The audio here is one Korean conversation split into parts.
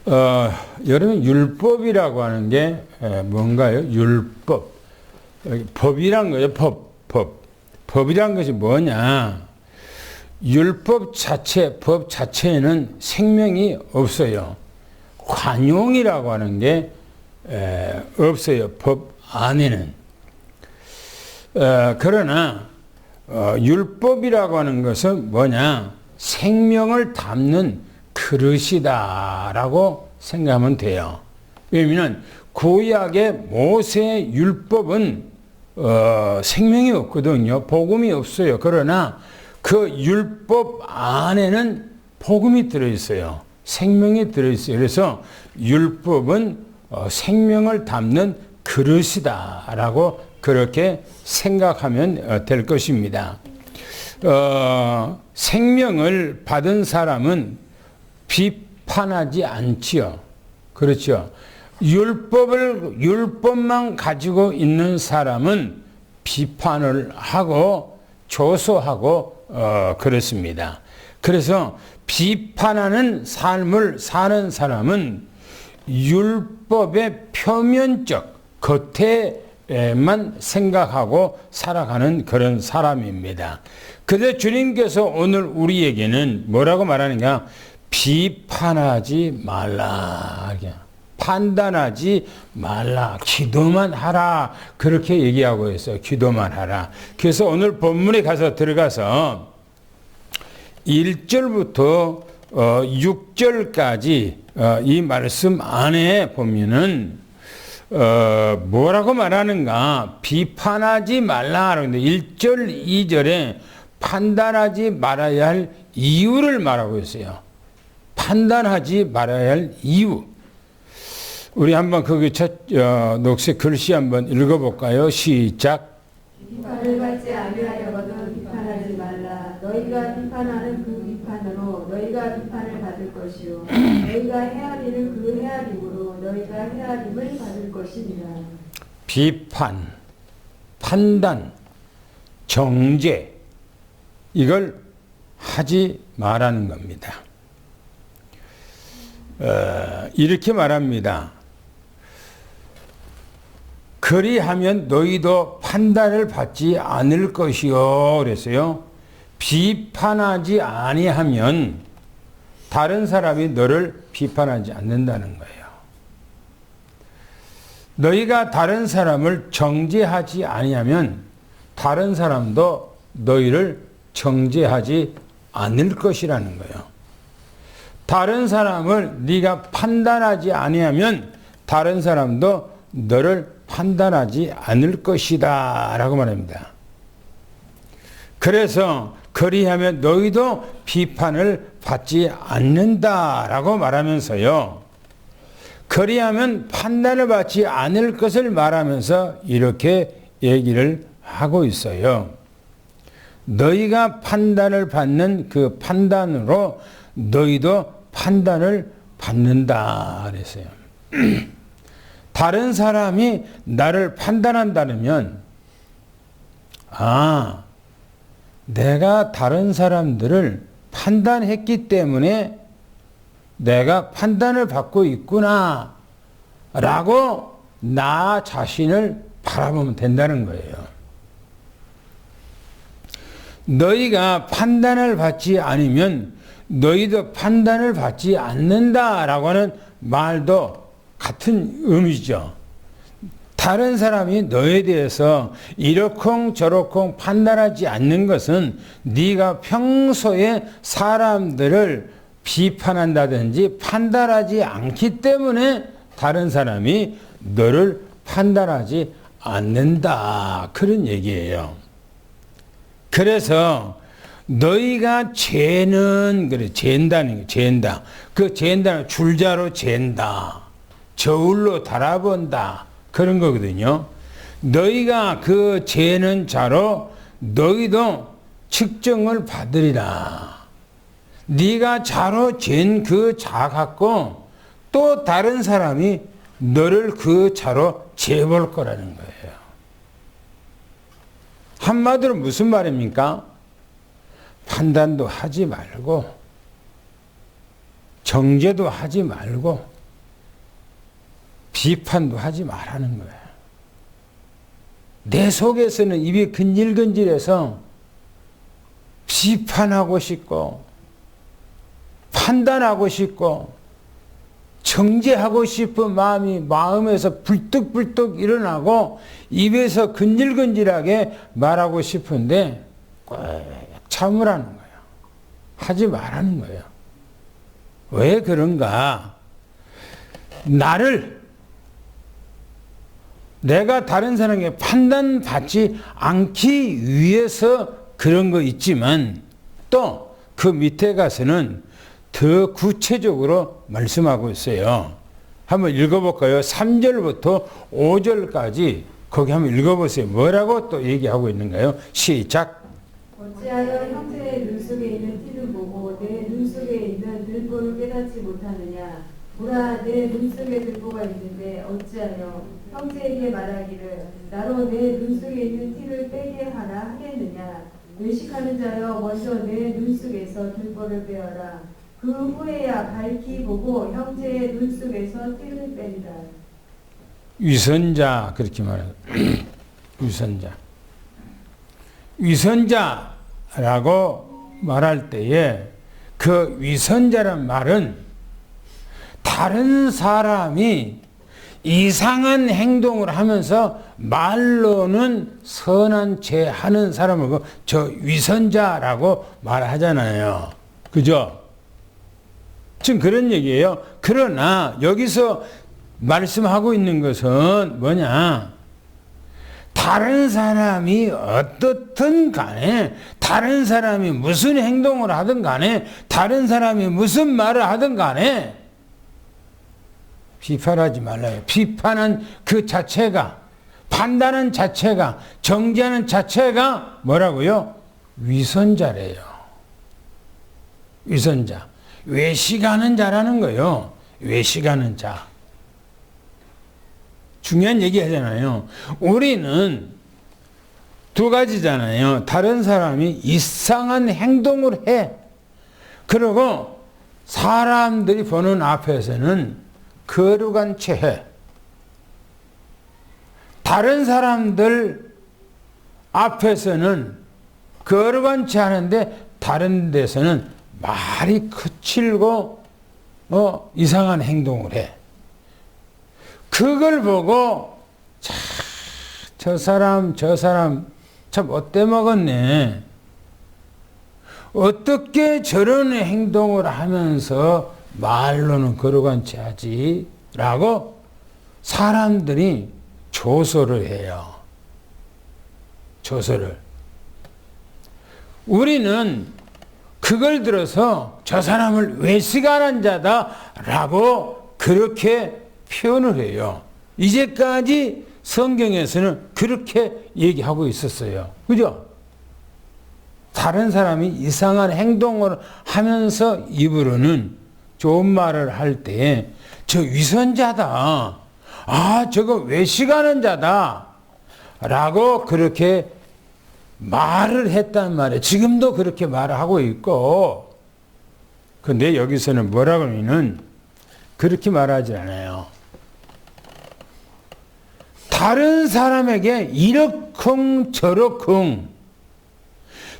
여러분 율법이라고 하는 게 뭔가요? 율법. 법이란 거죠. 법. 법이란 것이 뭐냐? 율법 자체, 법 자체에는 생명이 없어요. 관용이라고 하는 게 없어요. 법 안에는. 그러나 율법이라고 하는 것은 뭐냐? 생명을 담는 그릇이다라고 생각하면 돼요. 왜냐하면 구약의 모세의 율법은 생명이 없거든요. 복음이 없어요. 그러나 그 율법 안에는 복음이 들어있어요. 생명이 들어있어요. 그래서 율법은 생명을 담는 그릇이다라고 그렇게 생각하면 될 것입니다. 생명을 받은 사람은 비판하지 않지요. 그렇죠. 율법만 가지고 있는 사람은 비판을 하고 조소하고 그렇습니다. 그래서 비판하는 삶을 사는 사람은 율법의 표면적 겉에만 생각하고 살아가는 그런 사람입니다. 그런데 주님께서 오늘 우리에게는 뭐라고 말하는가? 비판하지 말라. 판단하지 말라. 기도만 하라. 그렇게 얘기하고 있어요. 기도만 하라. 그래서 오늘 본문에 들어가서 1절부터 6절까지 이 말씀 안에 보면은 뭐라고 말하는가? 비판하지 말라. 그런데 1절, 2절에 판단하지 말아야 할 이유를 말하고 있어요. 판단하지 말아야 할 이유. 우리 한번 거기 녹색 글씨 한번 읽어볼까요? 시작. 비판을 받지 아니하려거든 비판하지 말라. 너희가 비판하는 그 비판으로 너희가 비판을 받을 것이요 너희가 헤아리는 그 헤아림으로 너희가 헤아림을 받을 것이니라. 비판, 판단, 정죄 이걸 하지 말라는 겁니다. 이렇게 말합니다. 그리하면 너희도 판단을 받지 않을 것이요. 그랬어요. 비판하지 아니하면 다른 사람이 너를 비판하지 않는다는 거예요. 너희가 다른 사람을 정죄하지 아니하면 다른 사람도 너희를 정죄하지 않을 것이라는 거예요. 다른 사람을 네가 판단하지 아니하면 다른 사람도 너를 판단하지 않을 것이다 라고 말합니다. 그래서 그리하면 너희도 비판을 받지 않는다 라고 말하면서요. 그리하면 판단을 받지 않을 것을 말하면서 이렇게 얘기를 하고 있어요. 너희가 판단을 받는 그 판단으로 너희도 판단을 받는다 그랬어요. 다른 사람이 나를 판단한다면 내가 다른 사람들을 판단했기 때문에 내가 판단을 받고 있구나 라고 나 자신을 바라보면 된다는 거예요. 너희가 판단을 받지 않으면 너희도 판단을 받지 않는다라고 하는 말도 같은 의미죠. 다른 사람이 너에 대해서 이러쿵저러쿵 판단하지 않는 것은 네가 평소에 사람들을 비판한다든지 판단하지 않기 때문에 다른 사람이 너를 판단하지 않는다. 그런 얘기예요. 그래서 너희가 재는 그래 잰다는 거, 잰다. 그 잰다는 줄자로 잰다. 저울로 달아본다. 그런 거거든요. 너희가 그 재는 자로 너희도 측정을 받으리라. 네가 자로 잰 그 자 갖고 또 다른 사람이 너를 그 자로 재볼 거라는 거예요. 한마디로 무슨 말입니까? 판단도 하지 말고 정죄도 하지 말고 비판도 하지 말라는 거예요. 내 속에서는 입이 근질근질해서 비판하고 싶고 판단하고 싶고 정죄하고 싶은 마음이 마음에서 불뚝불뚝 일어나고 입에서 근질근질하게 말하고 싶은데 꼭 참으라는 거예요. 하지 말라는 거예요. 왜 그런가? 내가 다른 사람에게 판단받지 않기 위해서 그런 거 있지만 또 그 밑에 가서는 더 구체적으로 말씀하고 있어요. 한번 읽어볼까요? 3절부터 5절까지 거기 한번 읽어보세요. 뭐라고 또 얘기하고 있는가요? 시작. 어찌하여 형제의 눈 속에 있는 티를 보고 내 눈 속에 있는 들보를 깨닫지 못하느냐? 보라, 내 눈 속에 들보가 있는데 어찌하여 형제에게 말하기를 나로 내 눈 속에 있는 티를 빼게 하라 하겠느냐? 외식하는 자여 먼저 내 눈 속에서 들보를 빼어라. 그 후에야 밝히 보고 형제의 눈 속에서 티를 뺀다. 위선자 그렇게 말해요. 위선자라고 말할 때에 그 위선자란 말은 다른 사람이 이상한 행동을 하면서 말로는 선한 죄 하는 사람을 저 위선자라고 말하잖아요. 그죠? 지금 그런 얘기예요. 그러나 여기서 말씀하고 있는 것은 뭐냐? 다른 사람이 어떻든 간에, 다른 사람이 무슨 행동을 하든 간에, 다른 사람이 무슨 말을 하든 간에 비판하지 말라요. 비판한 그 자체가, 판단하는 자체가, 정죄하는 자체가 뭐라고요? 위선자래요. 위선자. 외식하는 자라는 거예요. 외식하는 자. 중요한 얘기 하잖아요. 우리는 두 가지잖아요. 다른 사람이 이상한 행동을 해. 그리고 사람들이 보는 앞에서는 거룩한 채 해. 다른 사람들 앞에서는 거룩한 채 하는데 다른 데서는 말이 거칠고 이상한 행동을 해. 그걸 보고 저 사람 참 어때 먹었네. 어떻게 저런 행동을 하면서 말로는 거룩한 채 하지? 라고 사람들이 조소를 해요. 조소를. 우리는 그걸 들어서 저 사람을 외식하는 자다 라고 그렇게 표현을 해요. 이제까지 성경에서는 그렇게 얘기하고 있었어요. 그죠? 다른 사람이 이상한 행동을 하면서 입으로는 좋은 말을 할 때 저 위선자다. 아, 저거 외식하는 자다. 라고 그렇게 말을 했단 말이에요. 지금도 그렇게 말을 하고 있고. 근데 여기서는 뭐라고 하면은 그렇게 말하지 않아요. 다른 사람에게 이러쿵 저러쿵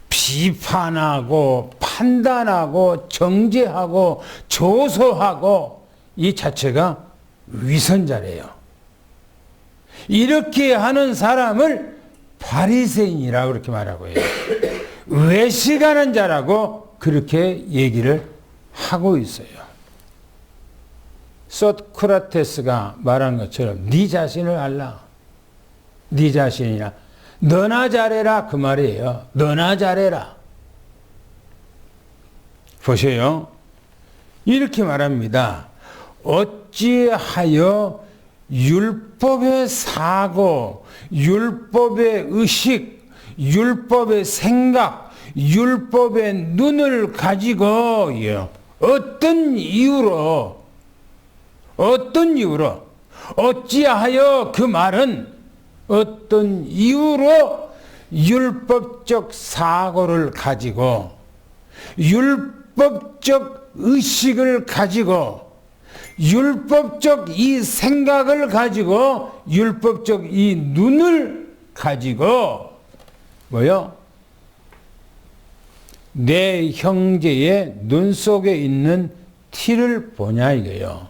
비판하고 판단하고 정죄하고 조소하고 이 자체가 위선자래요. 이렇게 하는 사람을 바리새인이라고 그렇게 말하고 해요. 외식하는 자라고 그렇게 얘기를 하고 있어요. 소크라테스가 말한 것처럼 네 자신을 알라. 네 자신이나 너나 잘해라 그 말이에요. 너나 잘해라. 보세요. 이렇게 말합니다. 어찌하여 율법의 사고, 율법의 의식, 율법의 생각, 율법의 눈을 가지고 어떤 이유로 어찌하여 그 말은 어떤 이유로 율법적 사고를 가지고 율법적 의식을 가지고 율법적 이 생각을 가지고 율법적 이 눈을 가지고 뭐요? 내 형제의 눈 속에 있는 티를 보냐 이거요.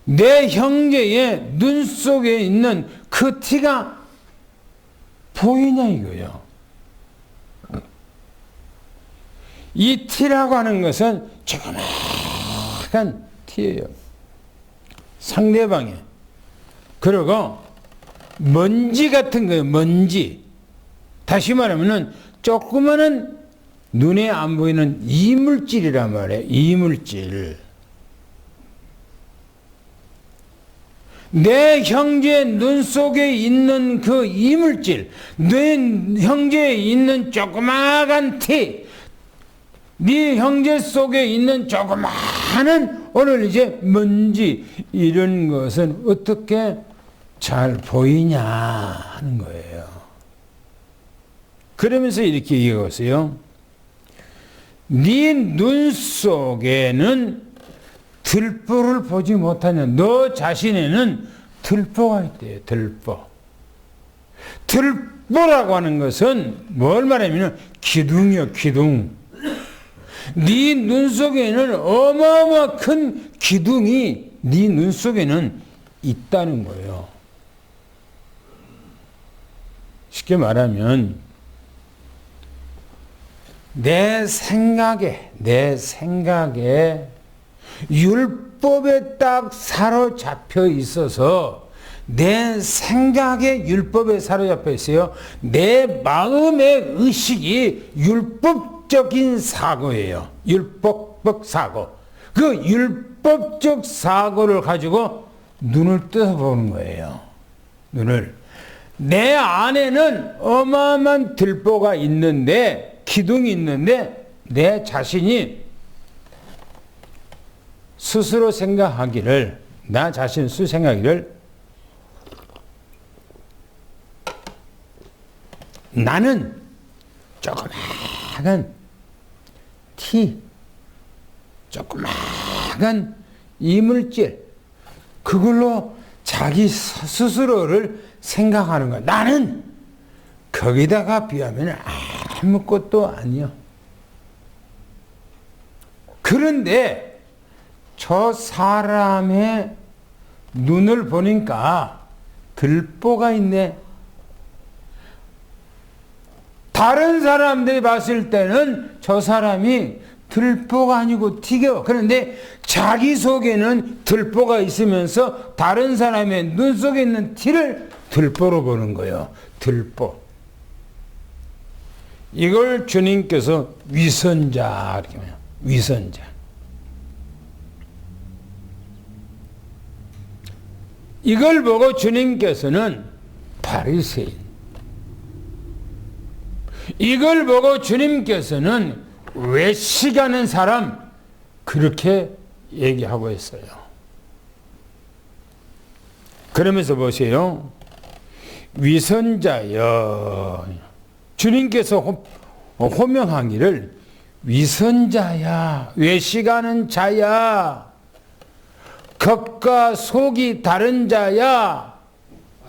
내 형제의 눈 속에 있는 그 티가 보이냐 이거요. 이 티라고 하는 것은 조그마한 티예요. 상대방에. 그리고 먼지 같은 거예요. 먼지. 다시 말하면은 조그마한 눈에 안 보이는 이물질이란 말이에요. 이물질. 내 형제의 눈 속에 있는 그 이물질, 내 형제에 있는 조그마한 티, 네 형제 속에 있는 조그마한 오늘 이제 먼지 이런 것은 어떻게 잘 보이냐 하는 거예요. 그러면서 이렇게 얘기하세요. 네 눈 속에는 들보를 보지 못하냐. 너 자신에는 들보가 있대요. 들보. 들보라고 하는 것은 뭘 말하냐면 기둥이요. 기둥. 네 눈 속에는 어마어마 큰 기둥이 네 눈 속에는 있다는 거예요. 쉽게 말하면 내 생각에 율법에 딱 사로잡혀 있어서 내 생각에 율법에 사로잡혀 있어요. 내 마음의 의식이 율법적인 사고예요. 율법적 사고. 그 율법적 사고를 가지고 눈을 떠보는 거예요. 눈을. 내 안에는 어마어마한 들보가 있는데, 기둥이 있는데, 내 자신이 스스로 생각하기를, 나 자신 스스로 생각하기를, 나는 조그마한 티, 조그마한 이물질, 그걸로 자기 스스로를 생각하는 거야. 나는 거기다가 비하면 아무것도 아니야. 그런데 저 사람의 눈을 보니까 들보가 있네. 다른 사람들이 봤을 때는 저 사람이 들보가 아니고 튀겨. 그런데 자기 속에는 들보가 있으면서 다른 사람의 눈 속에 있는 티를 들보로 보는 거예요. 들보. 이걸 주님께서 위선자 이렇게 해요. 위선자. 이걸 보고 주님께서는 바리새인. 이걸 보고 주님께서는 외식하는 사람 그렇게 얘기하고 있어요. 그러면서 보세요. 위선자여. 주님께서 호명하기를 위선자야, 외식하는 자야, 겉과 속이 다른 자야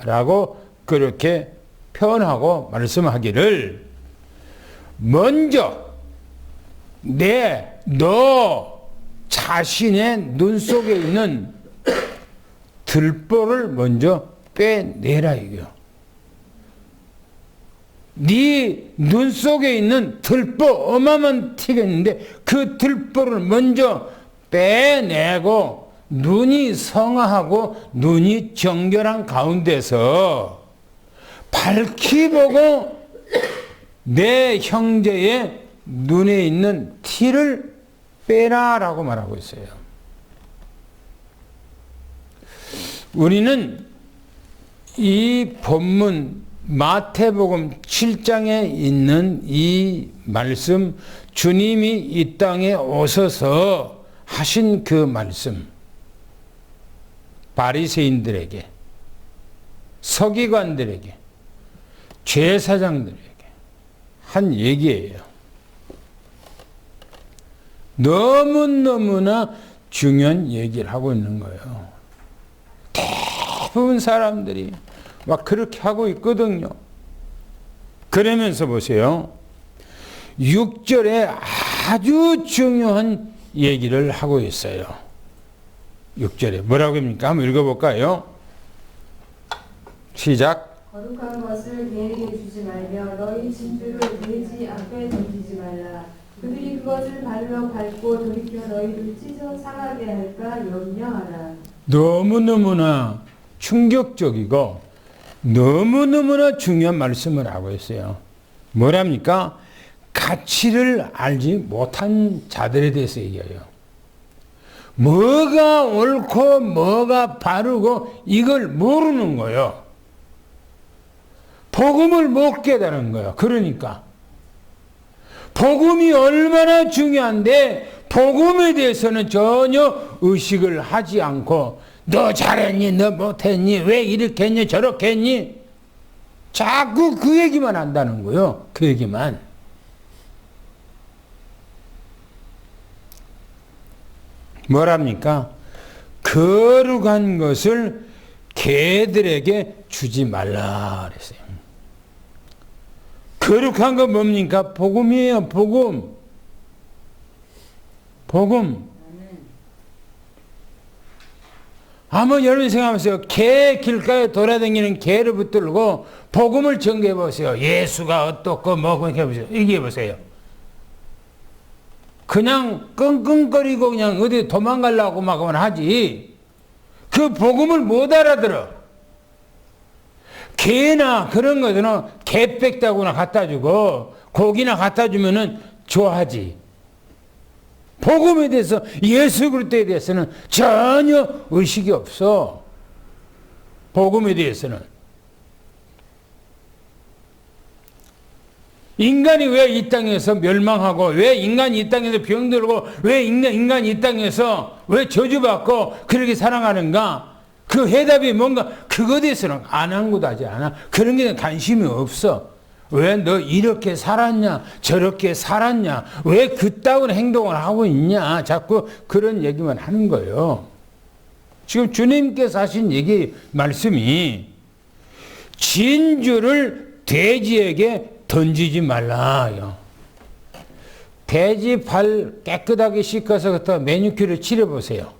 라고 그렇게 표현하고 말씀하기를 먼저 너 자신의 눈 속에 있는 들보를 먼저 빼내라 이거요. 네 눈 속에 있는 들보 어마어마한 티가 있는데 그 들보를 먼저 빼내고 눈이 성화하고 눈이 정결한 가운데서 밝히 보고 내 형제의 눈에 있는 티를 빼라라고 말하고 있어요. 우리는 이 본문 마태복음 7장에 있는 이 말씀, 주님이 이 땅에 오셔서 하신 그 말씀, 바리새인들에게, 서기관들에게, 제사장들에게 한 얘기예요. 너무너무나 중요한 얘기를 하고 있는 거예요. 대부분 사람들이 막 그렇게 하고 있거든요. 그러면서 보세요. 6절에 아주 중요한 얘기를 하고 있어요. 6절에 뭐라고 합니까? 한번 읽어볼까요? 시작. 거룩한 것을 개에게 주지 말며 너희 진주를 돼지 앞에 던지지 말라. 그들이 그것을 발로 밟고 돌이켜 너희를 찢어 상하게 할까 염려하라. 너무너무나 충격적이고 너무너무나 중요한 말씀을 하고 있어요. 뭐랍니까? 가치를 알지 못한 자들에 대해서 얘기해요. 뭐가 옳고 뭐가 바르고 이걸 모르는 거예요. 복음을 못 깨달은 거예요. 그러니까 복음이 얼마나 중요한데 복음에 대해서는 전혀 의식을 하지 않고 너 잘했니? 너 못했니? 왜 이렇게 했니? 저렇게 했니? 자꾸 그 얘기만 한다는 거예요. 그 얘기만. 뭐랍니까? 거룩한 것을 개들에게 주지 말라 그랬어요. 거룩한 거 뭡니까? 복음이에요. 복음. 복음. 한번 여러분 생각해보세요. 개 길가에 돌아다니는 개를 붙들고 복음을 전개해 보세요. 예수가 어떻고 뭐고 이렇게 해보세요. 얘기해 보세요. 그냥 끙끙거리고 그냥 어디 도망가려고 막 하지. 그 복음을 못 알아들어. 개나 그런 것들은 개 뺏다거나 갖다 주고 고기나 갖다 주면은 좋아하지. 복음에 대해서 예수 그리스도에 대해서는 전혀 의식이 없어. 복음에 대해서는. 인간이 왜 이 땅에서 멸망하고 왜 인간이 이 땅에서 병들고 왜 인간이 이 땅에서 왜 저주받고 그렇게 살아가는가? 그 해답이 뭔가 그거에 대해서는 안한구하지 않아. 그런 게 관심이 없어. 왜 너 이렇게 살았냐? 저렇게 살았냐? 왜 그따운 행동을 하고 있냐? 자꾸 그런 얘기만 하는 거예요. 지금 주님께서 하신 얘기 말씀이 진주를 돼지에게 던지지 말라요. 돼지 발 깨끗하게 씻어서 갖다 매니큐어를 칠해보세요.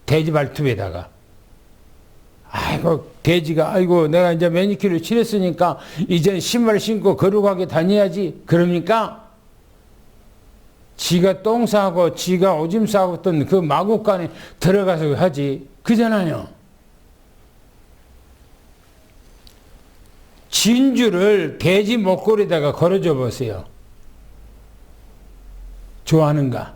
돼지 발톱에다가. 아이고 돼지가 아이고 내가 이제 매니큐어를 칠했으니까 이제 신발 신고 거룩하게 다녀야지. 그럽니까? 지가 똥 싸고 지가 오줌 싸고 어떤 그 마구간에 들어가서 하지. 그잖아요. 진주를 돼지 목걸이에다가 걸어줘 보세요. 좋아하는가?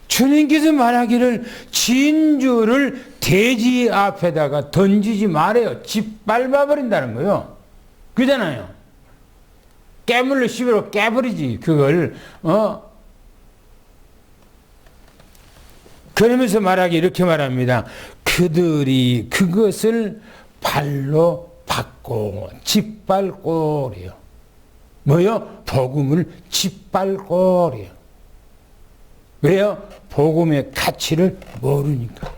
주님께서 말하기를 진주를 돼지 앞에다가 던지지 말아요. 짓밟아버린다는 거예요. 그잖아요. 깨물로 씹으러 깨버리지 그걸. 그러면서 말하기 이렇게 말합니다. 그들이 그것을 발로 받고 짓밟고 그래요. 뭐요? 복음을 짓밟고 그래요. 왜요? 복음의 가치를 모르니까요.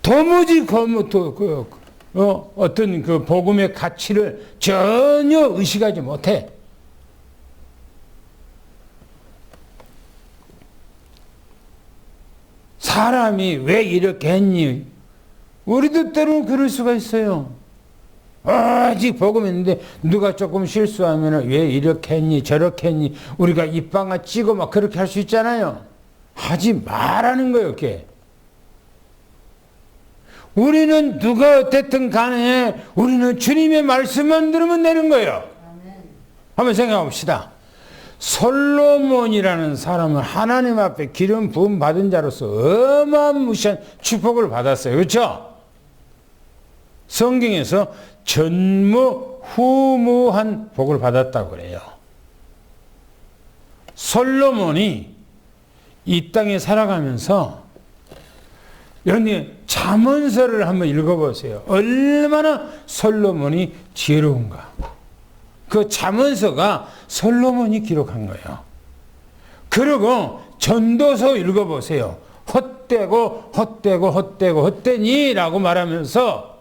도무지 어떤 그 복음의 가치를 전혀 의식하지 못해. 사람이 왜 이렇게 했니? 우리도 때로는 그럴 수가 있어요. 아직 복음했는데 누가 조금 실수하면 왜 이렇게 했니 저렇게 했니 우리가 입방아 찌고 막 그렇게 할 수 있잖아요. 하지 말라는 거예요. 그게. 우리는 누가 어쨌든 간에 우리는 주님의 말씀만 들으면 되는 거예요. 한번 생각해 봅시다. 솔로몬이라는 사람은 하나님 앞에 기름 부음 받은 자로서 어마무시한 축복을 받았어요. 그렇죠? 성경에서 전무후무한 복을 받았다고 그래요. 솔로몬이 이 땅에 살아가면서 여러분 잠언서를 한번 읽어보세요. 얼마나 솔로몬이 지혜로운가. 그 잠언서가 솔로몬이 기록한 거예요. 그리고 전도서 읽어보세요. 헛되고 헛되고 헛되고 헛되니 라고 말하면서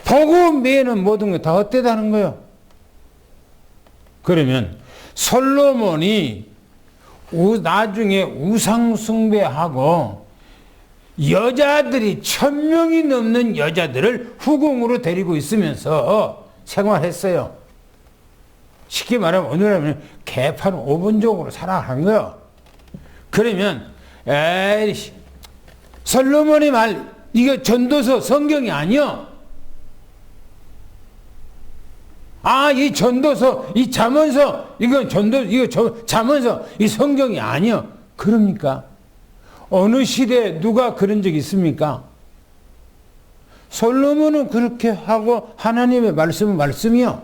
복음 외에는 모든 게 다 헛되다는 거예요. 그러면 솔로몬이 나중에 우상 숭배하고 여자들이 1000명이 넘는 여자들을 후궁으로 데리고 있으면서 생활했어요. 쉽게 말하면 오늘하면 개판 5분족으로 살아간 거예요. 그러면 에이 솔로몬의 말 이거 전도서 성경이 아니요. 이 전도서 이 잠언서 이거 잠언서 이 성경이 아니요. 그럽니까? 어느 시대에 누가 그런 적이 있습니까? 솔로몬은 그렇게 하고 하나님의 말씀은 말씀이요.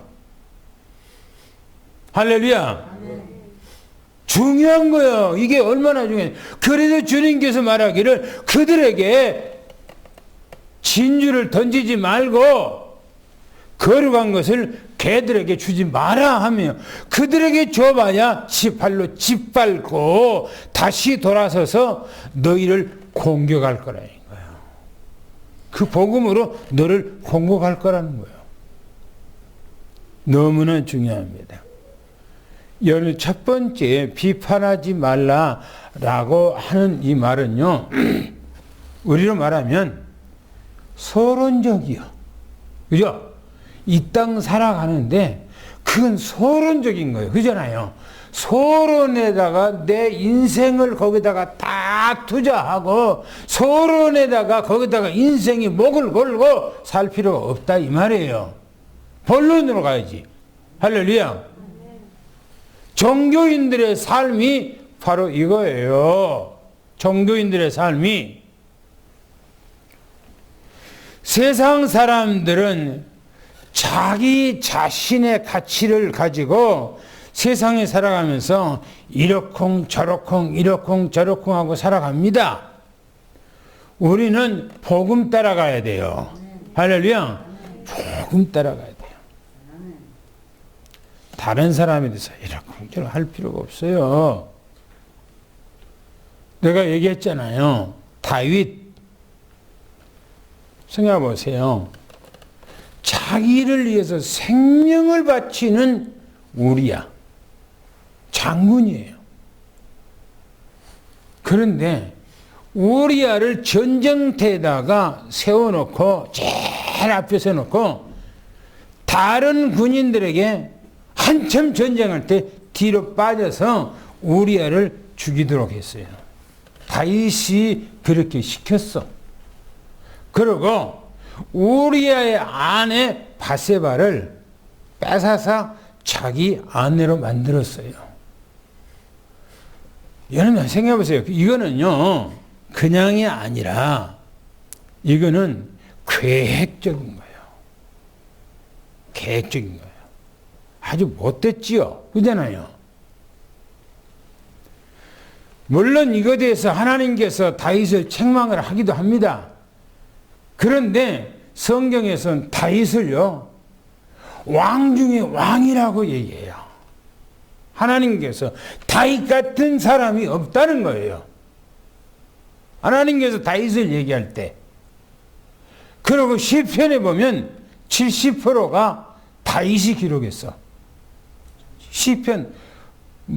할렐루야. 중요한 거예요. 이게 얼마나 중요해요. 그래도 주님께서 말하기를 그들에게 진주를 던지지 말고 거룩한 것을 개들에게 주지 마라 하며 그들에게 줘봐야 발로 짓밟고 다시 돌아서서 너희를 공격할 거라는 거예요. 그 복음으로 너를 공격할 거라는 거예요. 너무나 중요합니다. 여기 첫 번째 비판하지 말라라고 하는 이 말은요. 우리로 말하면 서론적이요. 그죠? 이 땅 살아가는데 그건 서론적인 거예요. 그잖아요. 서론에다가 내 인생을 거기다가 다 투자하고 서론에다가 거기다가 인생이 목을 걸고 살 필요가 없다 이 말이에요. 본론으로 가야지. 할렐루야. 종교인들의 삶이 바로 이거예요. 종교인들의 삶이 세상 사람들은 자기 자신의 가치를 가지고 세상에 살아가면서 이러쿵 저러쿵 이러쿵 저러쿵 하고 살아갑니다. 우리는 복음 따라가야 돼요. 할렐루야. 복음 따라가야 돼요. 다른 사람에 대해서 이러쿵 저러쿵 할 필요가 없어요. 내가 얘기했잖아요. 다윗 생각해 보세요. 자기를 위해서 생명을 바치는 우리야. 장군이에요. 그런데 우리야를 전쟁터에다가 세워놓고 제일 앞에 세워놓고 다른 군인들에게 한참 전쟁할 때 뒤로 빠져서 우리야를 죽이도록 했어요. 다윗이 그렇게 시켰어. 그리고 우리야의 아내 바세바를 뺏어서 자기 아내로 만들었어요. 여러분 생각해보세요. 이거는요 그냥이 아니라 이거는 계획적인 거예요. 계획적인 거예요. 아주 못됐지요. 그잖아요. 물론 이거에 대해서 하나님께서 다윗을 책망을 하기도 합니다. 그런데 성경에서는 다윗을요 왕 중에 왕이라고 얘기해요. 하나님께서 다윗 같은 사람이 없다는 거예요. 하나님께서 다윗을 얘기할 때. 그리고 시편에 보면 70%가 다윗이 기록했어. 시편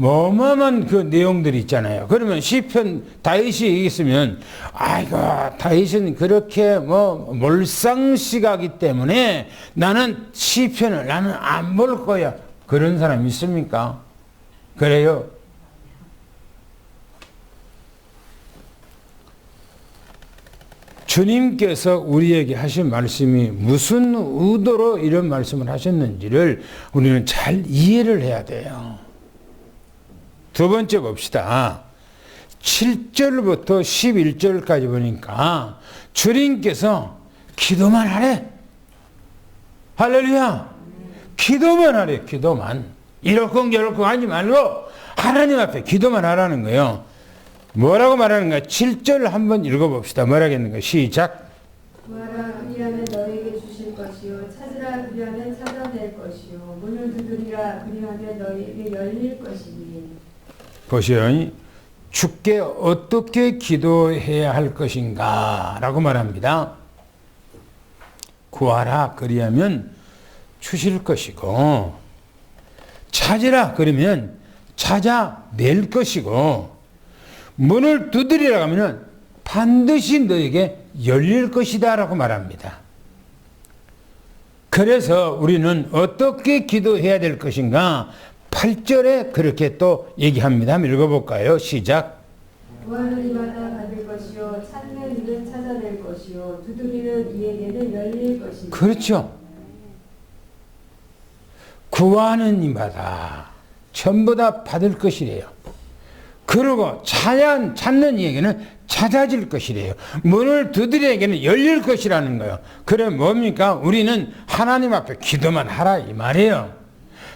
어마어마한 그 내용들이 있잖아요. 그러면 시편 다윗이 얘기했으면 아이고 다윗은 그렇게 몰상식하기 때문에 나는 시편을 나는 안 볼 거야. 그런 사람 있습니까? 그래요? 주님께서 우리에게 하신 말씀이 무슨 의도로 이런 말씀을 하셨는지를 우리는 잘 이해를 해야 돼요. 두 번째 봅시다. 7절부터 11절까지 보니까 주님께서 기도만 하래. 할렐루야. 기도만 하래. 기도만. 이러쿵 저러쿵 하지 말고 하나님 앞에 기도만 하라는 거예요. 뭐라고 말하는가? 7절 한번 읽어봅시다. 뭐라 하겠는가? 시작. 구하라 그리하면 너에게 주실 것이요 찾으라 그리하면 찾아낼 것이요 문을 열릴 것이니. 보세요. 주께 어떻게 기도해야 할 것인가 라고 말합니다. 구하라 그리하면 주실 것이고, 찾으라 그러면 찾아낼 것이고, 문을 두드리라 하면 반드시 너에게 열릴 것이다 라고 말합니다. 그래서 우리는 어떻게 기도해야 될 것인가 8절에 그렇게 또 얘기합니다. 한번 읽어볼까요? 시작. 구하는 이마다 받을 것이요 찾는 이는 찾아낼 것이요 두드리는 이에게는 열릴 것이니. 그렇죠. 구하는 이마다 전부 다 받을 것이래요. 그리고 찾는 이에게는 찾아질 것이래요. 문을 두드리에게는 열릴 것이라는 거예요. 그래 뭡니까? 우리는 하나님 앞에 기도만 하라 이 말이에요.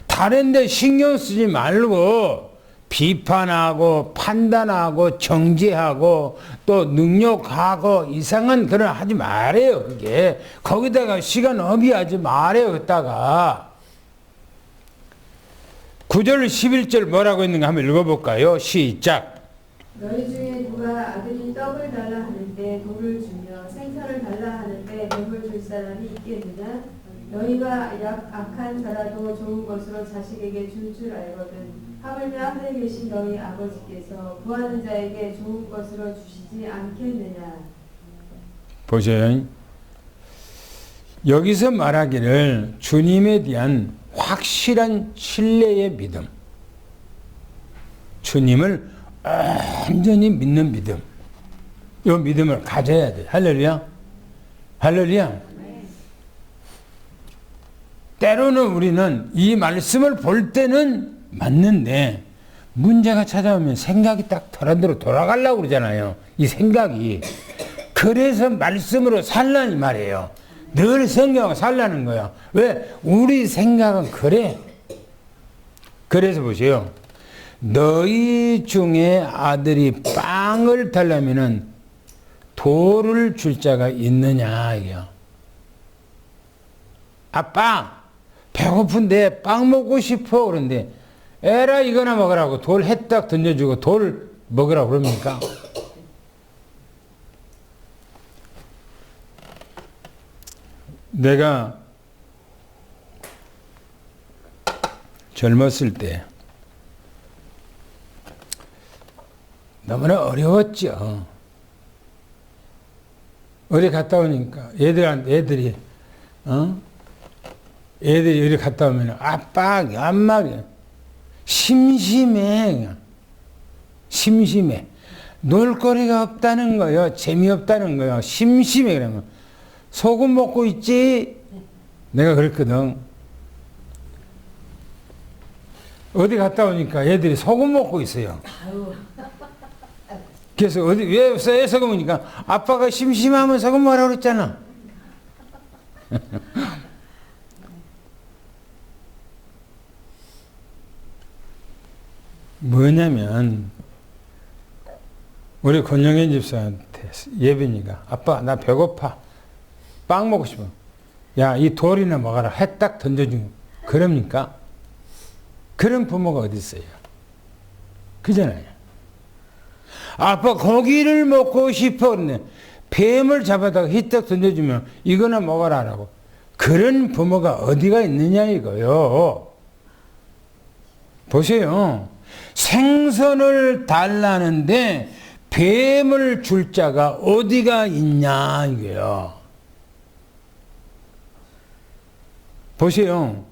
다른 데 신경 쓰지 말고 비판하고 판단하고 정죄하고 또 능욕하고 이상한 그런 하지 말아요. 그게 거기다가 시간 허비하지 말아요. 그다가 9절 11절 뭐라고 있는가 한번 읽어볼까요? 시작. 너희 중에 누가 아들이 떡을 달라 하는데 돌을 주며 생선을 달라 하는데 뱀을 줄 사람이 있겠느냐? 너희가 악한 자라도 좋은 것으로 자식에게 줄 알거든. 하물며 하늘에 계신 너희 아버지께서 구하는 자에게 좋은 것으로 주시지 않겠느냐? 보세요. 여기서 말하기를 주님에 대한 확실한 신뢰의 믿음, 주님을 완전히 믿는 믿음, 이 믿음을 가져야 돼. 할렐루야. 할렐루야. 때로는 우리는 이 말씀을 볼 때는 맞는데 문제가 찾아오면 생각이 딱 덜한 대로 돌아가려고 그러잖아요. 이 생각이. 그래서 말씀으로 살라는 말이에요. 늘 성경을 살라는 거야. 왜? 우리 생각은 그래. 그래서 보세요. 너희 중에 아들이 빵을 달라면은 돌을 줄 자가 있느냐 이게요. 아빠 배고픈데 빵 먹고 싶어 그런데 에라 이거나 먹으라고 돌 해딱 던져주고 돌 먹으라고 그럽니까? 내가 젊었을 때 너무나 어려웠죠. 어디 갔다 오니까 애들이 어디 갔다 오면 아빠 엄마 심심해. 놀거리가 없다는 거요. 재미없다는 거요. 심심해. 그러면 소금 먹고 있지? 내가 그랬거든. 어디 갔다 오니까 애들이 소금 먹고 있어요. 그래서 왜 소금 먹으니까 아빠가 심심하면 소금 먹으라고 그랬잖아. 뭐냐면 우리 권영현 집사한테 예빈이가 아빠 나 배고파 빵 먹고 싶어. 야 이 돌이나 먹어라 해 딱 던져주고 그럽니까? 그런 부모가 어디 있어요? 그잖아요. 아빠 고기를 먹고 싶어 그러네. 뱀을 잡아다가 히딱 던져주면 이거나 먹어라 라고. 그런 부모가 어디가 있느냐 이거요. 보세요. 생선을 달라는데 뱀을 줄 자가 어디가 있냐 이거요. 보세요.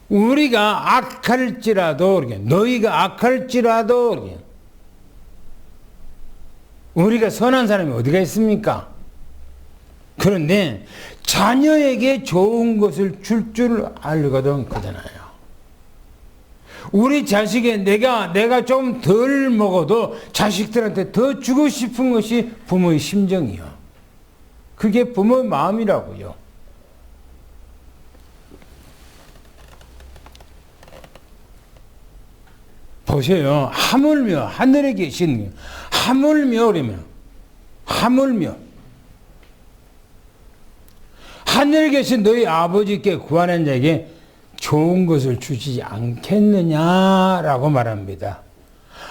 우리가 악할지라도 너희가 악할지라도 우리가 선한 사람이 어디가 있습니까? 그런데 자녀에게 좋은 것을 줄 줄 알거든 그잖아요. 우리 자식에 내가 좀 덜 먹어도 자식들한테 더 주고 싶은 것이 부모의 심정이요. 그게 부모의 마음이라고요. 보세요. 하물며 하늘에 계신 하물며 그러면 하물며 하늘에 계신 너희 아버지께 구하는 자에게 좋은 것을 주지 않겠느냐라고 말합니다.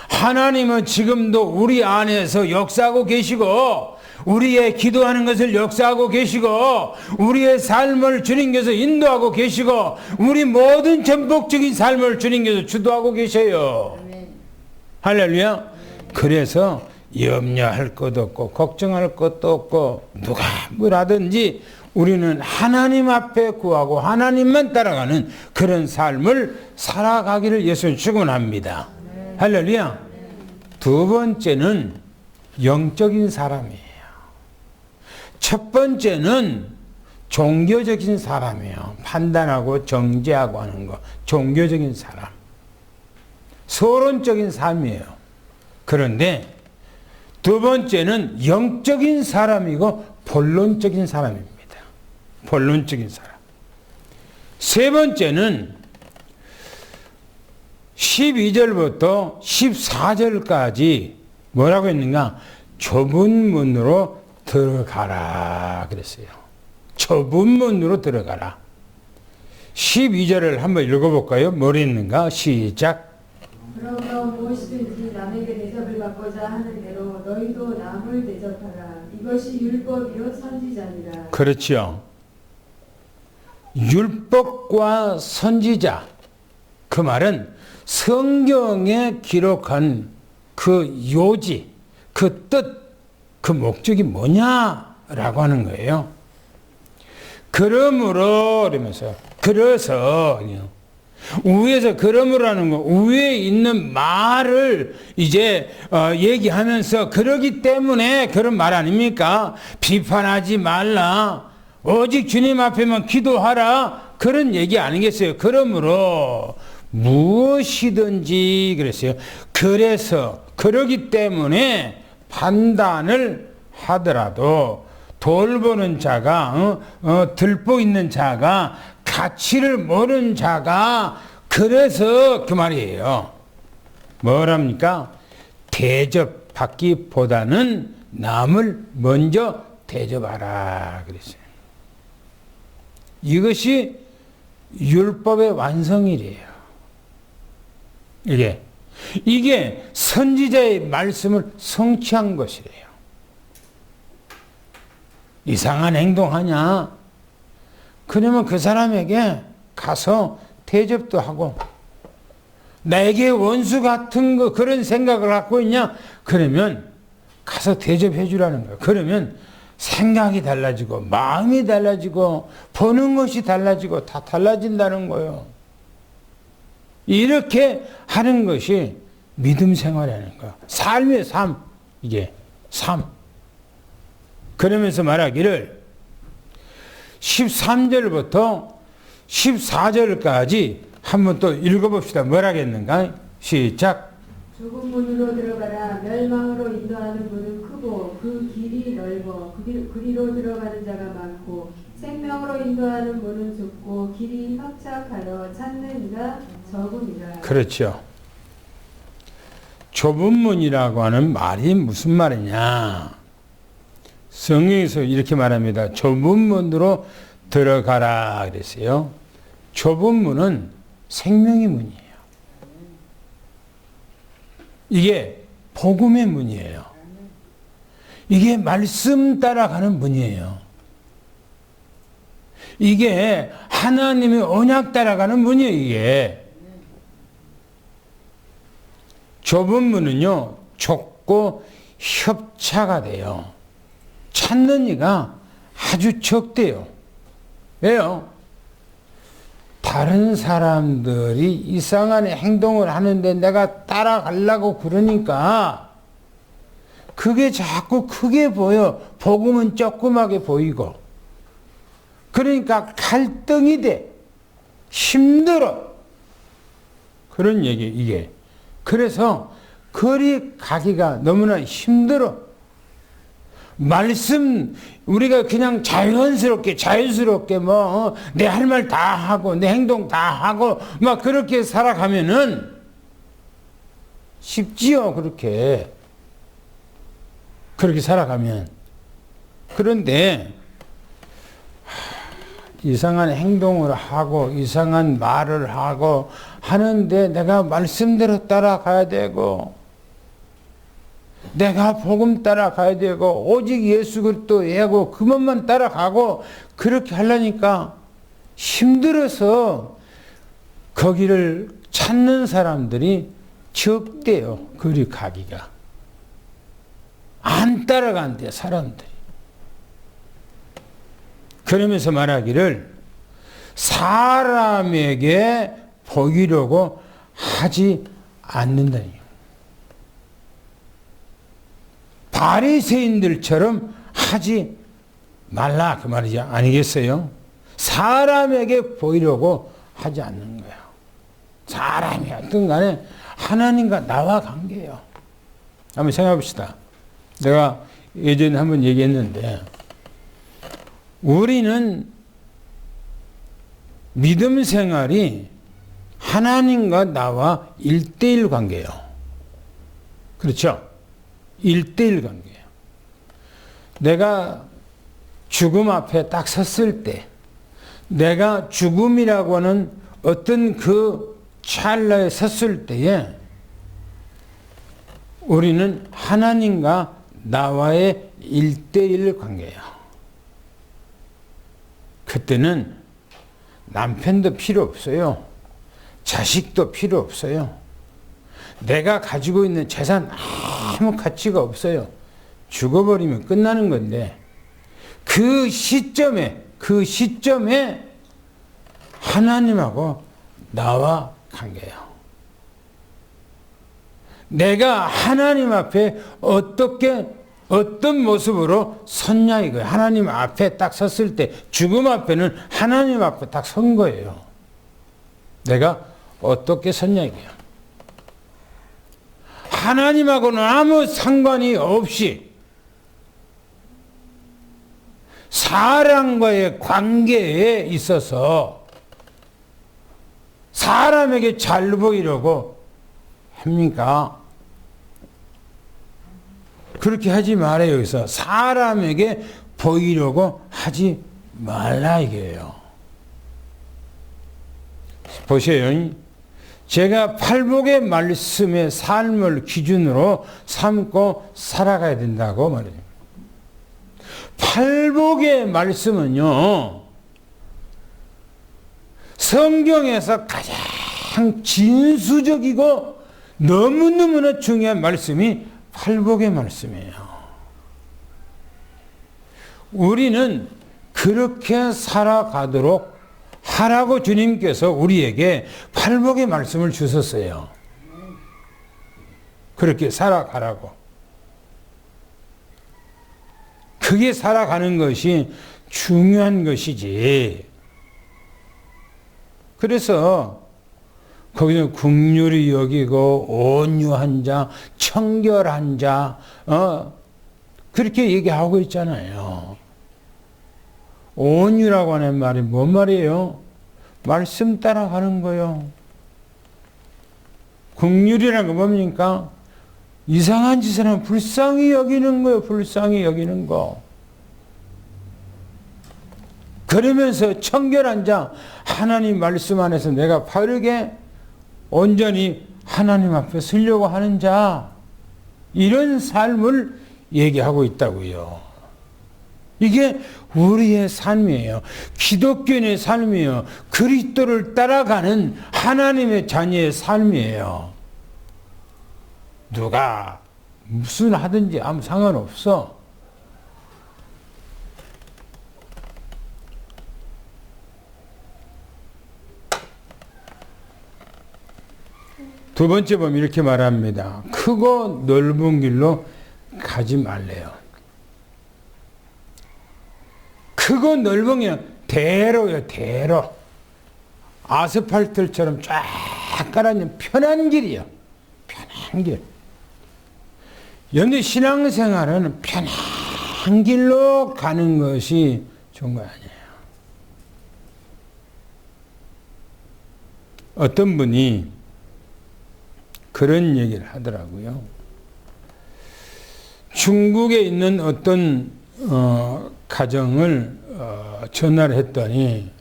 하나님은 지금도 우리 안에서 역사하고 계시고 우리의 기도하는 것을 역사하고 계시고 우리의 삶을 주님께서 인도하고 계시고 우리 모든 전복적인 삶을 주님께서 주도하고 계셔요. 할렐루야. 그래서 염려할 것도 없고 걱정할 것도 없고 누가 뭐라든지 우리는 하나님 앞에 구하고 하나님만 따라가는 그런 삶을 살아가기를 예수는 축원합니다. 할렐루야. 두 번째는 영적인 사람이에요. 첫 번째는 종교적인 사람이에요. 판단하고 정죄하고 하는 거. 종교적인 사람. 서론적인 삶이에요. 그런데 두 번째는 영적인 사람이고 본론적인 사람입니다. 본론적인 사람. 세 번째는 12절부터 14절까지 뭐라고 했는가? 좁은 문으로 들어가라 그랬어요. 좁은 문으로 들어가라. 12절을 한번 읽어볼까요? 뭐라 했는가? 시작. 그러므로 무엇이든지 남에게 대접을 받고자 하는 대로 너희도 남을 대접하라. 이것이 율법이요 선지자니라. 그렇죠. 율법과 선지자. 그 말은 성경에 기록한 그 요지, 그 뜻, 그 목적이 뭐냐라고 하는 거예요. 그러므로 그러면서 그래서 위에서 그러므로라는 거 위에 있는 말을 이제 얘기하면서 그러기 때문에 그런 말 아닙니까? 비판하지 말라. 오직 주님 앞에만 기도하라. 그런 얘기 아니겠어요? 그러므로 무엇이든지 그랬어요. 그래서 그러기 때문에 판단을 하더라도 돌보는 자가 들보 있는 자가 가치를 모르는 자가 그래서 그 말이에요. 뭐랍니까? 대접받기보다는 남을 먼저 대접하라 그랬어요. 이것이 율법의 완성이래요. 이게 선지자의 말씀을 성취한 것이래요. 이상한 행동하냐? 그러면 그 사람에게 가서 대접도 하고 나에게 원수 같은 거 그런 생각을 갖고 있냐? 그러면 가서 대접해 주라는 거예요. 그러면 생각이 달라지고 마음이 달라지고 보는 것이 달라지고 다 달라진다는 거예요. 이렇게 하는 것이 믿음 생활이라는 거예요. 삶의 삶. 이게 삶. 그러면서 말하기를 13절부터 14절까지 한번 또 읽어봅시다. 뭐라 하겠는가? 시작. 좁은 문으로 들어가라. 멸망으로 인도하는 문은 크고 그 길이 넓어 그리로 들어가는 자가 많고 생명으로 인도하는 문은 좁고 길이 협착하여 찾는 이가 적음이라. 그렇죠. 좁은 문이라고 하는 말이 무슨 말이냐? 성경에서 이렇게 말합니다. 좁은 문으로 들어가라 그랬어요. 좁은 문은 생명의 문이에요. 이게 복음의 문이에요. 이게 말씀 따라가는 문이에요. 이게 하나님의 언약 따라가는 문이에요. 이게 좁은 문은요 좁고 협차가 돼요. 찾는 이가 아주 적대요. 왜요? 다른 사람들이 이상한 행동을 하는데 내가 따라가려고 그러니까 그게 자꾸 크게 보여. 복음은 조그맣게 보이고. 그러니까 갈등이 돼. 힘들어. 그런 얘기 이게. 그래서 거리 가기가 너무나 힘들어. 말씀 우리가 그냥 자연스럽게 뭐 내 할 말 다 하고 내 행동 다 하고 막 그렇게 살아가면은 쉽지요. 그렇게 살아가면. 그런데 이상한 행동을 하고 이상한 말을 하고 하는데 내가 말씀대로 따라가야 되고 내가 복음 따라가야 되고 오직 예수 그리스도에 하고 그것만 따라가고 그렇게 하려니까 힘들어서 거기를 찾는 사람들이 적대요. 그리 가기가. 안 따라간대 사람들이. 그러면서 말하기를 사람에게 보이려고 하지 않는다니. 바리새인들처럼 하지 말라 그 말이지 아니겠어요? 사람에게 보이려고 하지 않는 거예요. 사람이 어떤 간에 하나님과 나와 관계예요. 한번 생각해 봅시다. 내가 예전에 한번 얘기했는데 우리는 믿음 생활이 하나님과 나와 1대1 관계예요. 그렇죠? 1대1 관계예요. 내가 죽음 앞에 딱 섰을 때 내가 죽음이라고 하는 어떤 그 찰나에 섰을 때에 우리는 하나님과 나와의 1대1 관계예요. 그때는 남편도 필요 없어요. 자식도 필요 없어요. 내가 가지고 있는 재산 아무 가치가 없어요. 죽어버리면 끝나는 건데 그 시점에 하나님하고 나와 관계예요. 내가 하나님 앞에 어떤 모습으로 섰냐 이거예요. 하나님 앞에 딱 섰을 때 죽음 앞에는 하나님 앞에 딱 선 거예요. 내가 어떻게 섰냐 이거예요. 하나님하고는 아무 상관이 없이 사람과의 관계에 있어서 사람에게 잘 보이려고 합니까? 그렇게 하지 말아요. 여기서 사람에게 보이려고 하지 말라 이게요. 보세요. 제가 팔복의 말씀의 삶을 기준으로 삼고 살아가야 된다고 말해요. 팔복의 말씀은요, 성경에서 가장 진수적이고 너무너무나 중요한 말씀이 팔복의 말씀이에요. 우리는 그렇게 살아가도록 하라고 주님께서 우리에게 팔복의 말씀을 주셨어요. 그렇게 살아가라고. 그게 살아가는 것이 중요한 것이지. 그래서 거기서 긍휼히 여기고 온유한 자, 청결한 자, 그렇게 얘기하고 있잖아요. 온유라고 하는 말이 뭔 말이에요? 말씀 따라가는 거요. 긍휼이라는 거 뭡니까? 이상한 짓을 하면 불쌍히 여기는 거예요. 불쌍히 여기는 거. 그러면서 청결한 자, 하나님 말씀 안에서 내가 바르게 온전히 하나님 앞에 서려고 하는 자, 이런 삶을 얘기하고 있다고요. 이게 우리의 삶이에요. 기독교인의 삶이에요. 그리스도를 따라가는 하나님의 자녀의 삶이에요. 누가 무슨 하든지 아무 상관없어. 두 번째 보면 이렇게 말합니다. 크고 넓은 길로 가지 말래요. 크고 넓은 길은 대로요, 대로. 아스팔트처럼 쫙 깔아놓은 편한 길이요. 편한 길. 그런데 신앙생활은 편한 길로 가는 것이 좋은 거 아니에요. 어떤 분이 그런 얘기를 하더라고요. 중국에 있는 어떤 가정을 전화를 했더니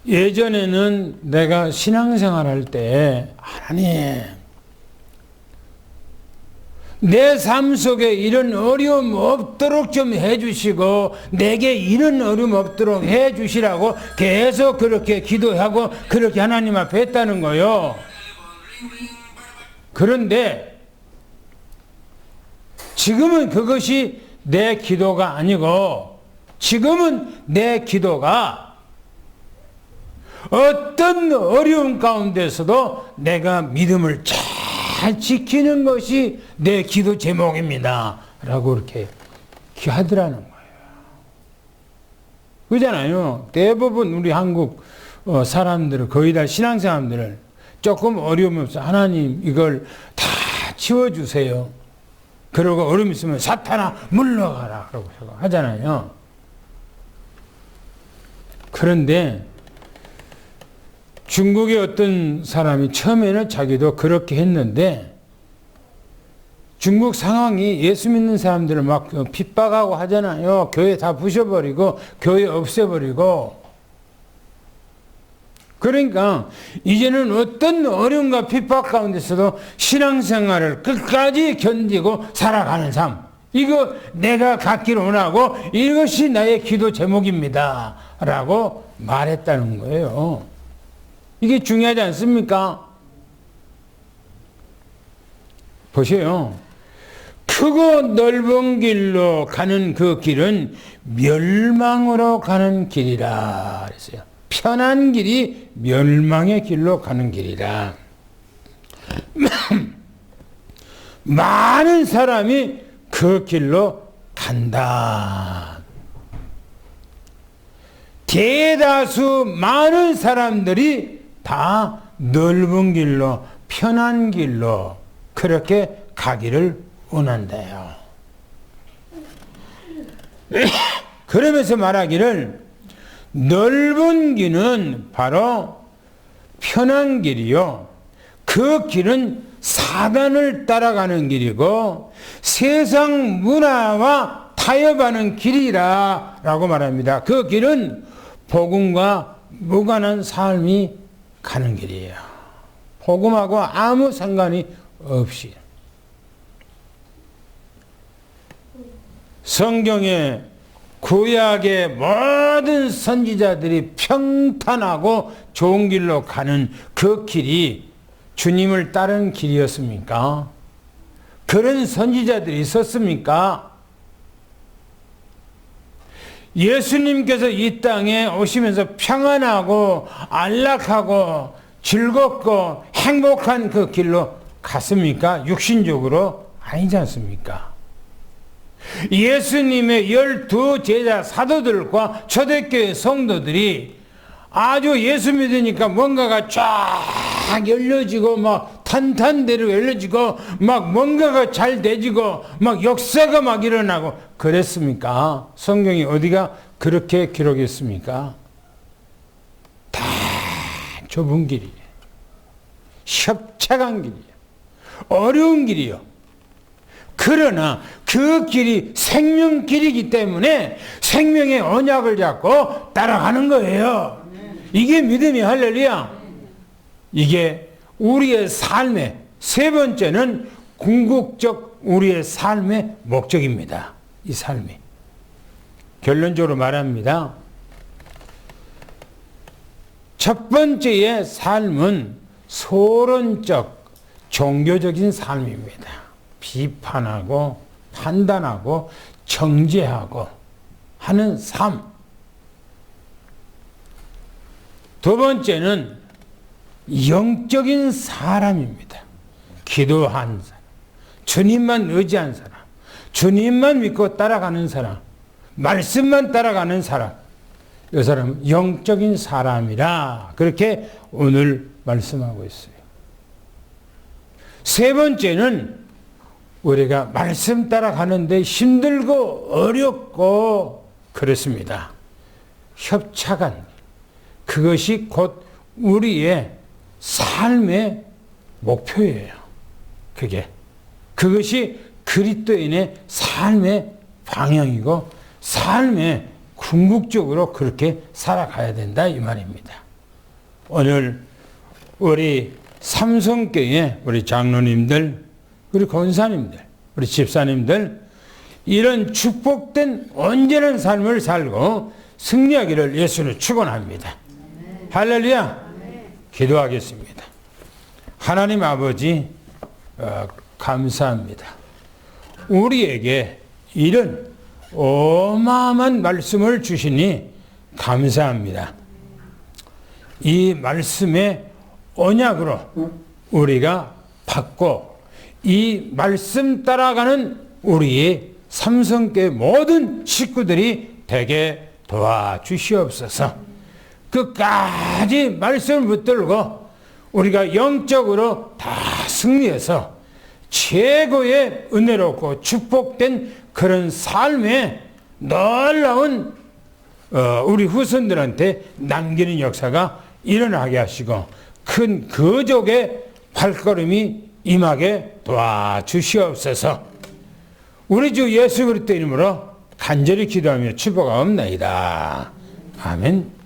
예전에는 내가 신앙생활 할 때 하나님 내 삶 속에 이런 어려움 없도록 좀 해주시고 내게 이런 어려움 없도록 해주시라고 계속 그렇게 기도하고 그렇게 하나님 앞에 했다는 거요. 그런데 지금은 그것이 내 기도가 아니고 지금은 내 기도가 어떤 어려움 가운데서도 내가 믿음을 잘 지키는 것이 내 기도 제목입니다. 라고 이렇게 하더라는 거예요. 그러잖아요. 대부분 우리 한국 사람들은 거의 다 신앙사람들은 조금 어려움이 없어. 하나님 이걸 다 치워주세요. 그러고 어려움 있으면 사탄아 물러가라. 그러고 하잖아요. 그런데 중국의 어떤 사람이 처음에는 자기도 그렇게 했는데 중국 상황이 예수 믿는 사람들을 막 핍박하고 하잖아요. 교회 다 부셔버리고 교회 없애버리고 그러니까 이제는 어떤 어려움과 핍박 가운데서도 신앙생활을 끝까지 견디고 살아가는 삶 이거 내가 갖기를 원하고 이것이 나의 기도 제목입니다. 라고 말했다는 거예요. 이게 중요하지 않습니까? 보세요. 크고 넓은 길로 가는 그 길은 멸망으로 가는 길이라 그랬어요. 편한 길이 멸망의 길로 가는 길이라. 많은 사람이 그 길로 간다. 대다수 많은 사람들이 다 넓은 길로 편한 길로 그렇게 가기를 원한대요. 그러면서 말하기를 넓은 길은 바로 편한 길이요. 그 길은 사단을 따라가는 길이고 세상 문화와 타협하는 길이라 라고 말합니다. 그 길은 복음과 무관한 삶이 가는 길이에요. 복음하고 아무 상관이 없이. 성경에 구약의 모든 선지자들이 평탄하고 좋은 길로 가는 그 길이 주님을 따른 길이었습니까? 그런 선지자들이 있었습니까? 예수님께서 이 땅에 오시면서 평안하고 안락하고 즐겁고 행복한 그 길로 갔습니까? 육신적으로 아니지 않습니까? 예수님의 12 제자 사도들과 초대교회 성도들이 아주 예수 믿으니까 뭔가가 쫙 열려지고 막 탄탄대로 열려지고 막 뭔가가 잘 되지고 막 역사가 막 일어나고 그랬습니까? 성경이 어디가 그렇게 기록했습니까? 다 좁은 길이에요. 협착한 길이에요. 어려운 길이요. 그러나 그 길이 생명길이기 때문에 생명의 언약을 잡고 따라가는 거예요. 이게 믿음이 할렐루야. 이게 우리의 삶의 세 번째는 궁극적 우리의 삶의 목적입니다. 이 삶이. 결론적으로 말합니다. 첫 번째의 삶은 소론적 종교적인 삶입니다. 비판하고 판단하고 정죄하고 하는 삶. 두 번째는 영적인 사람입니다. 기도한 사람, 주님만 의지한 사람, 주님만 믿고 따라가는 사람, 말씀만 따라가는 사람. 이 사람은 영적인 사람이라 그렇게 오늘 말씀하고 있어요. 세 번째는 우리가 말씀 따라가는데 힘들고 어렵고 그렇습니다. 협착한 그것이 곧 우리의 삶의 목표예요. 그것이 그리스도인의 삶의 방향이고 삶의 궁극적으로 그렇게 살아가야 된다 이 말입니다. 오늘 우리 삼성교회 우리 장로님들, 우리 권사님들, 우리 집사님들 이런 축복된 온전한 삶을 살고 승리하기를 예수는 축원합니다. 할렐루야. 기도하겠습니다. 하나님 아버지 감사합니다. 우리에게 이런 어마어마한 말씀을 주시니 감사합니다. 이 말씀의 언약으로 우리가 받고 이 말씀 따라가는 우리의 삼성교회 모든 식구들이 되게 도와주시옵소서. 끝까지 말씀을 붙들고 우리가 영적으로 다 승리해서 최고의 은혜롭고 축복된 그런 삶에 놀라운 우리 후손들한테 남기는 역사가 일어나게 하시고 큰 거족의 발걸음이 임하게 도와주시옵소서. 우리 주 예수 그리스도 이름으로 간절히 기도하며 축복하옵나이다. 아멘.